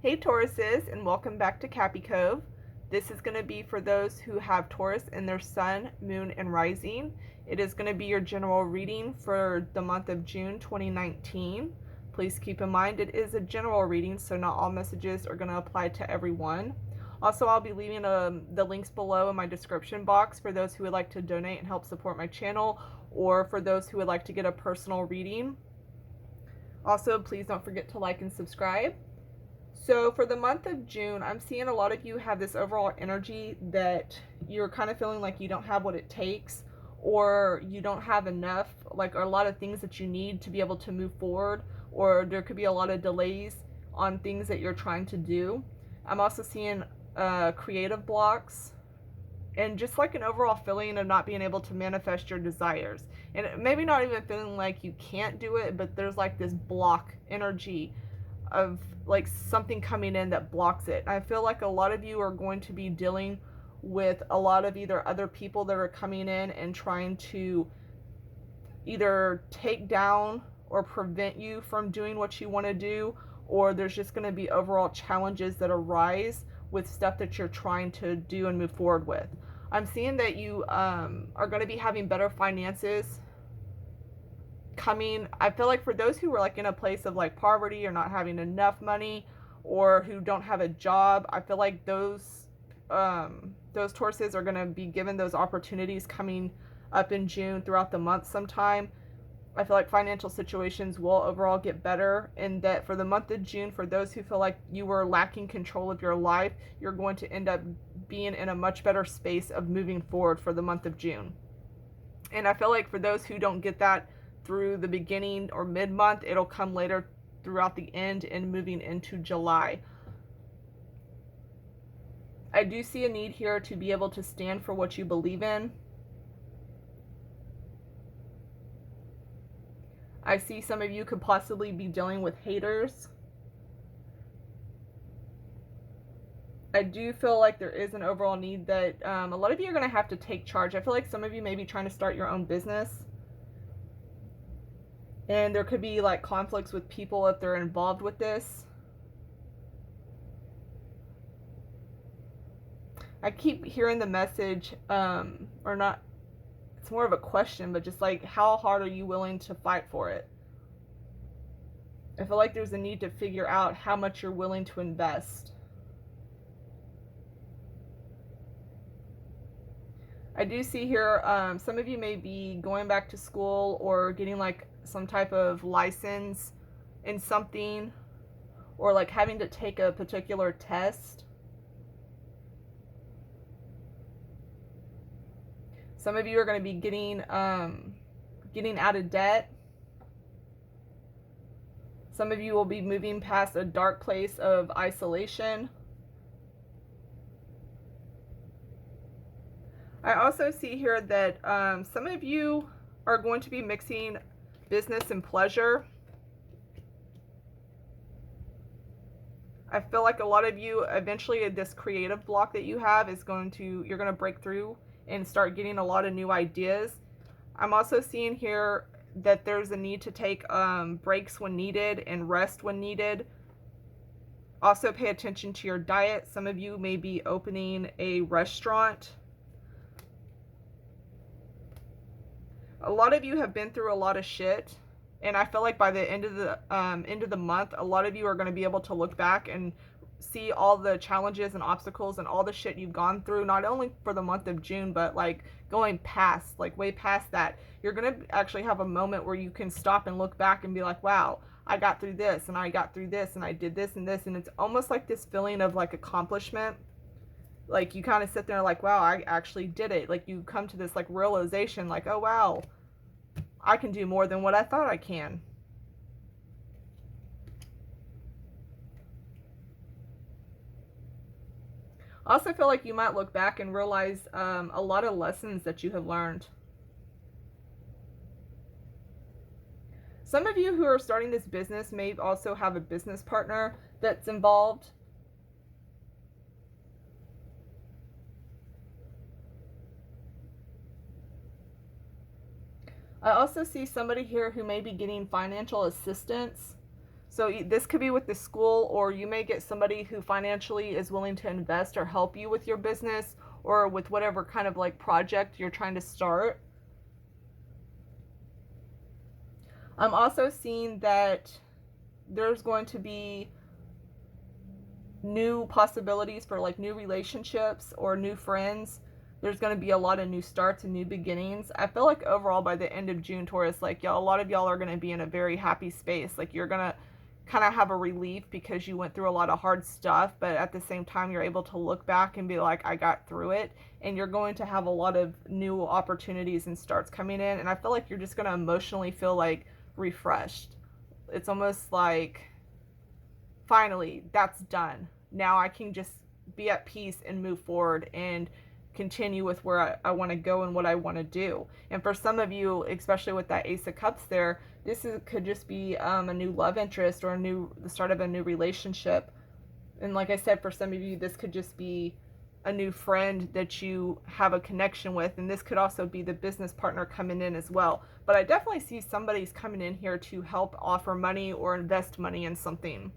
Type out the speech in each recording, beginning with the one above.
Hey Tauruses, and welcome back to Cappy Cove. This is going to be for those who have Taurus in their sun, moon, and rising. It is going to be your general reading for the month of June 2019. Please keep in mind it is a general reading, so not all messages are going to apply to everyone. Also, I'll be leaving the links below in my description box for those who would like to donate and help support my channel, or for those who would like to get a personal reading. Also, please don't forget to like and subscribe. So for the month of June, I'm seeing a lot of you have this overall energy that you're kind of feeling like you don't have what it takes, or you don't have enough, like a lot of things that you need to be able to move forward, or there could be a lot of delays on things that you're trying to do. I'm also seeing creative blocks and just like an overall feeling of not being able to manifest your desires. And maybe not even feeling like you can't do it, but there's like this block energy of like something coming in that blocks it. I feel like a lot of you are going to be dealing with a lot of either other people that are coming in and trying to either take down or prevent you from doing what you want to do, or there's just going to be overall challenges that arise with stuff that you're trying to do and move forward with. I'm seeing that you are going to be having better finances coming. I feel like for those who are like in a place of like poverty or not having enough money, or who don't have a job, I feel like those Tauruses are going to be given those opportunities coming up in June throughout the month sometime. I feel like financial situations will overall get better, and that for the month of June, for those who feel like you were lacking control of your life, you're going to end up being in a much better space of moving forward for the month of June. And I feel like for those who don't get that through the beginning or mid-month, it'll come later throughout the end and moving into July. I do see a need here to be able to stand for what you believe in. I see some of you could possibly be dealing with haters. I do feel like there is an overall need that a lot of you are going to have to take charge. I feel like some of you may be trying to start your own business, and there could be like conflicts with people if they're involved with this. I keep hearing the message, or not, it's more of a question, but just like, how hard are you willing to fight for it? I feel like there's a need to figure out how much you're willing to invest. I do see here, some of you may be going back to school or getting like some type of license in something, or like having to take a particular test. Some of you are going to be getting out of debt. Some of you will be moving past a dark place of isolation. I also see here that some of you are going to be mixing business and pleasure. I feel like a lot of you, eventually this creative block that you have is you're going to break through and start getting a lot of new ideas. I'm also seeing here that there's a need to take breaks when needed and rest when needed. Also pay attention to your diet. Some of you may be opening a restaurant. A lot of you have been through a lot of shit, and I feel like by the end of the month, a lot of you are going to be able to look back and see all the challenges and obstacles and all the shit you've gone through, not only for the month of June, but like going past, like way past that. You're going to actually have a moment where you can stop and look back and be like, wow, I got through this, and I got through this, and I did this and this, and it's almost like this feeling of like accomplishment. Like you kind of sit there like, wow, I actually did it. Like you come to this like realization like, oh wow, I can do more than what I thought I can. I also feel like you might look back and realize a lot of lessons that you have learned. Some of you who are starting this business may also have a business partner that's involved. I also see somebody here who may be getting financial assistance. So this could be with the school, or you may get somebody who financially is willing to invest or help you with your business or with whatever kind of like project you're trying to start. I'm also seeing that there's going to be new possibilities for like new relationships or new friends. There's going to be a lot of new starts and new beginnings. I feel like overall by the end of June, Taurus, like y'all, a lot of y'all are going to be in a very happy space. Like you're going to kind of have a relief because you went through a lot of hard stuff, but at the same time you're able to look back and be like, I got through it. And you're going to have a lot of new opportunities and starts coming in, and I feel like you're just going to emotionally feel like refreshed. It's almost like finally that's done. Now I can just be at peace and move forward and continue with where I want to go and what I want to do. And for some of you, especially with that Ace of Cups there, could just be a new love interest or the start of a new relationship. And like I said, for some of you, this could just be a new friend that you have a connection with, and this could also be the business partner coming in as well. But I definitely see somebody's coming in here to help offer money or invest money in something.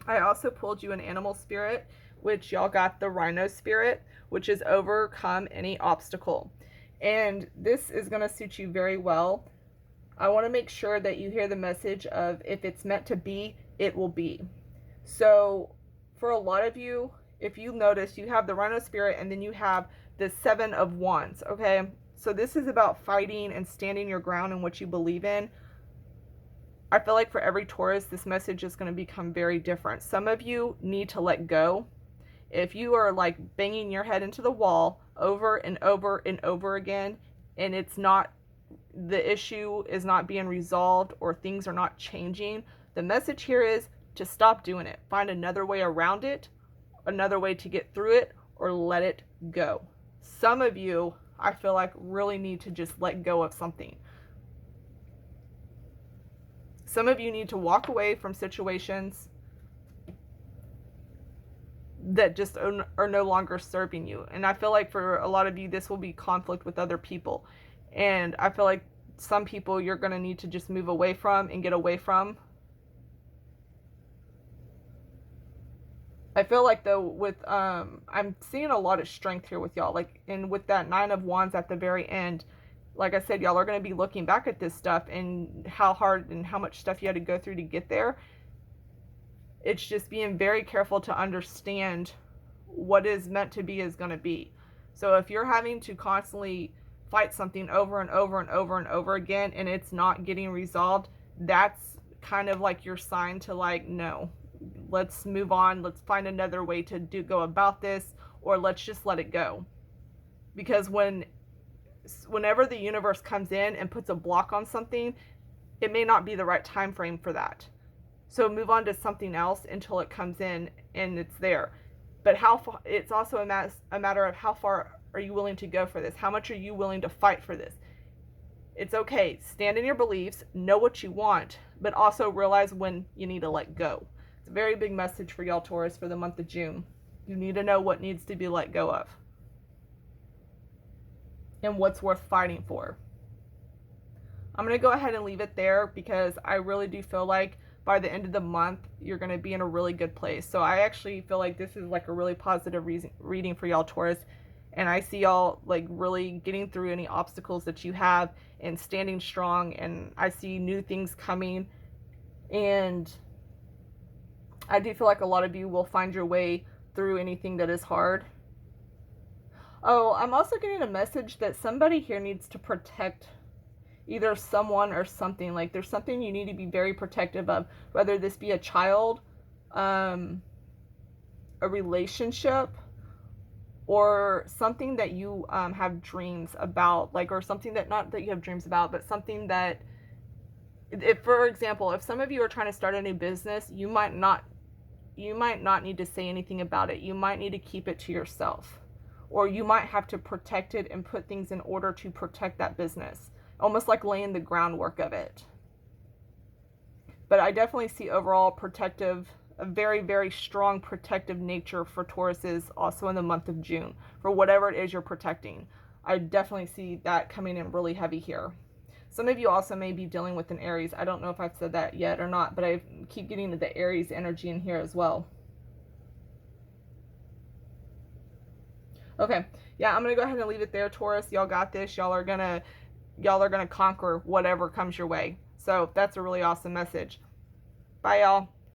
I also pulled you an animal spirit, which y'all got the rhino spirit, which is overcome any obstacle. And this is going to suit you very well. I want to make sure that you hear the message of if it's meant to be, it will be. So for a lot of you, if you notice, you have the rhino spirit and then you have the 7 of Wands, okay? So this is about fighting and standing your ground in what you believe in. I feel like for every Taurus, this message is going to become very different. Some of you need to let go. If you are like banging your head into the wall over and over and over again, and the issue is not being resolved or things are not changing, the message here is to stop doing it. Find another way around it, another way to get through it, or let it go. Some of you, I feel like, really need to just let go of something. Some of you need to walk away from situations that just are no longer serving you. And I feel like for a lot of you, this will be conflict with other people. And I feel like some people you're going to need to just move away from and get away from. I feel like though with I'm seeing a lot of strength here with y'all, like, and with that 9 of Wands at the very end, like I said, y'all are going to be looking back at this stuff and how hard and how much stuff you had to go through to get there. It's just being very careful to understand what is meant to be is going to be. So if you're having to constantly fight something over and over and over and over again and it's not getting resolved, that's kind of like your sign to like, no, let's move on. Let's find another way to go about this, or let's just let it go. Because whenever the universe comes in and puts a block on something, it may not be the right time frame for that. So move on to something else until it comes in and it's there. But it's also a matter of how far are you willing to go for this? How much are you willing to fight for this? It's okay. Stand in your beliefs, know what you want, but also realize when you need to let go. It's a very big message for y'all, Taurus, for the month of June. You need to know what needs to be let go of and what's worth fighting for. I'm going to go ahead and leave it there because I really do feel like by the end of the month, you're going to be in a really good place. So I actually feel like this is like a really positive reading for y'all, Taurus. And I see y'all like really getting through any obstacles that you have and standing strong. And I see new things coming. And I do feel like a lot of you will find your way through anything that is hard. Oh, I'm also getting a message that somebody here needs to protect either someone or something. Like there's something you need to be very protective of, whether this be a child, a relationship, or something that you have dreams about, like, or something that, not that you have dreams about, but something that, if, for example, if some of you are trying to start a new business, you might not need to say anything about it. You might need to keep it to yourself. Or you might have to protect it and put things in order to protect that business. Almost like laying the groundwork of it. But I definitely see overall a very, very strong protective nature for Tauruses also in the month of June. For whatever it is you're protecting. I definitely see that coming in really heavy here. Some of you also may be dealing with an Aries. I don't know if I've said that yet or not, but I keep getting the Aries energy in here as well. Okay, yeah, I'm gonna go ahead and leave it there, Taurus. Y'all got this. Y'all are gonna conquer whatever comes your way. So that's a really awesome message. Bye, y'all.